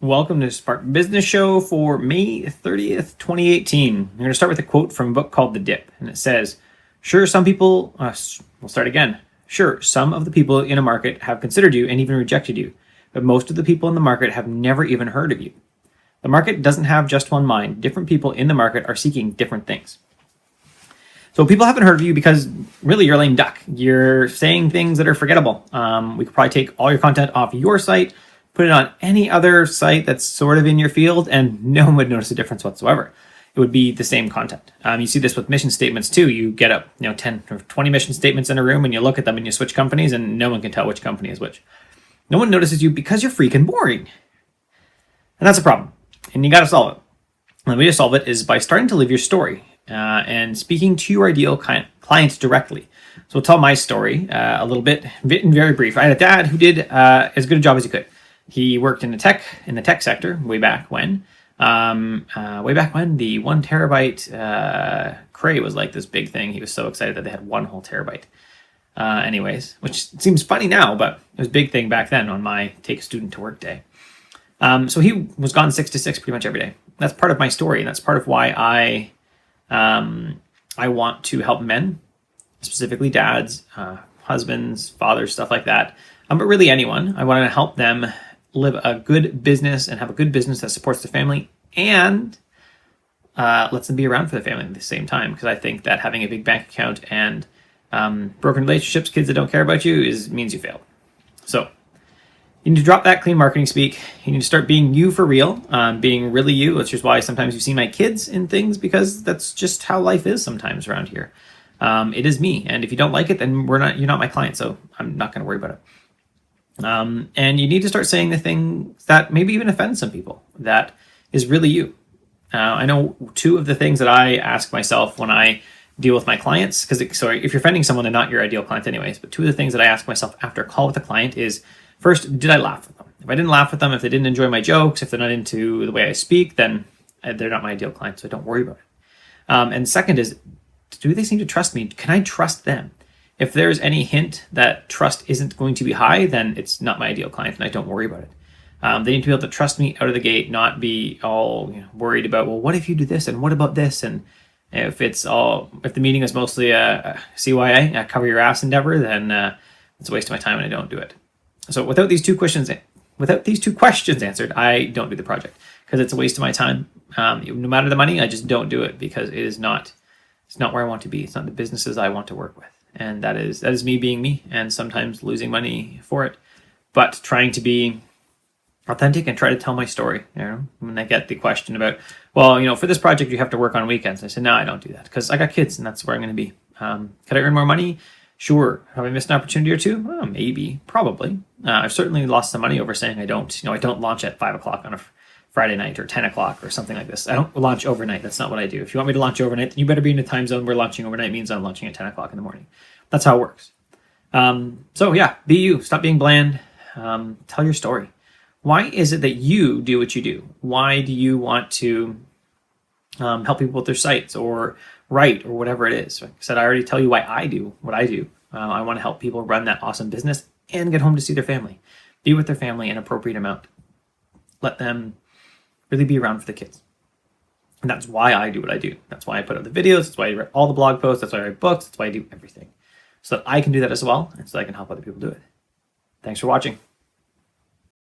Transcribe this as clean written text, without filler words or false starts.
Welcome to Spark Business Show for May 30th, 2018. I'm going to start with a quote from a book called The Dip, and it says, Sure, some people, we'll start again. Sure, some of the people in a market have considered you and even rejected you, but most of the people in the market have never even heard of you. The market doesn't have just one mind. Different people in the market are seeking different things. So people haven't heard of you because really you're a lame duck. You're saying things that are forgettable. We could probably take all your content off your site, put it on any other site that's sort of in your field, and no one would notice a difference whatsoever. It would be the same content. You see this with mission statements too. You get up, 10 or 20 mission statements in a room and you look at them and you switch companies and no one can tell which company is which. No one notices you because you're freaking boring. And that's a problem. And you got to solve it. And the way to solve it is by starting to live your story and speaking to your ideal clients directly. So I'll tell my story a little bit and very brief. I had a dad who did as good a job as he could. He worked in the tech sector way back when. The 1 terabyte Cray was like this big thing. He was so excited that they had 1 whole terabyte. Which seems funny now, but it was a big thing back then on my take a student to work day. So he was gone 6 to 6 pretty much every day. That's part of my story, and that's part of why I want to help men, specifically dads, husbands, fathers, stuff like that. But really anyone. I want to help them live a good business and have a good business that supports their family and lets them be around for the family at the same time. Because I think that having a big bank account and broken relationships, kids that don't care about you, means you failed. So you need to drop that clean marketing speak. You need to start being you for real, being really you. That's just why sometimes you see my kids in things, because that's just how life is sometimes around here. It is me, and if you don't like it, then you're not my client, so I'm not going to worry about it. And you need to start saying the things that maybe even offend some people. That is really you. I know 2 of the things that I ask myself when I deal with my clients, because if you're offending someone, they're not your ideal client anyways, but 2 of the things that I ask myself after a call with a client is, first, did I laugh with them? If I didn't laugh with them, if they didn't enjoy my jokes, if they're not into the way I speak, then they're not my ideal client, so don't worry about it. And second is, do they seem to trust me? Can I trust them? If there's any hint that trust isn't going to be high, then it's not my ideal client and I don't worry about it. They need to be able to trust me out of the gate, not be all worried about, well, what if you do this and what about this? And if the meeting is mostly a CYA, a cover your ass endeavor, then it's a waste of my time and I don't do it. So without these two questions answered, I don't do the project because it's a waste of my time. No matter the money, I just don't do it because it's not where I want to be. It's not the businesses I want to work with. And that is me being me, and sometimes losing money for it, but trying to be authentic and try to tell my story. When I get the question about, well, for this project you have to work on weekends, I said, no, I don't do that because I got kids and that's where I'm going to be. Could I earn more money? Sure. Have I missed an opportunity or 2? Well, maybe, probably. I've certainly lost some money over saying I don't launch at 5 o'clock on a Friday night or 10 o'clock or something like this. I don't launch overnight. That's not what I do. If you want me to launch overnight, then you better be in the time zone where launching overnight means I'm launching at 10 o'clock in the morning. That's how it works. So yeah, be you. Stop being bland. Tell your story. Why is it that you do what you do? Why do you want to help people with their sites or write or whatever it is? Like I said, I already tell you why I do what I do. I want to help people run that awesome business and get home to see their family. Be with their family an appropriate amount. Let them really be around for the kids. And that's why I do what I do. That's why I put out the videos. That's why I write all the blog posts. That's why I write books. That's why I do everything. So that I can do that as well, and so that I can help other people do it. Thanks for watching.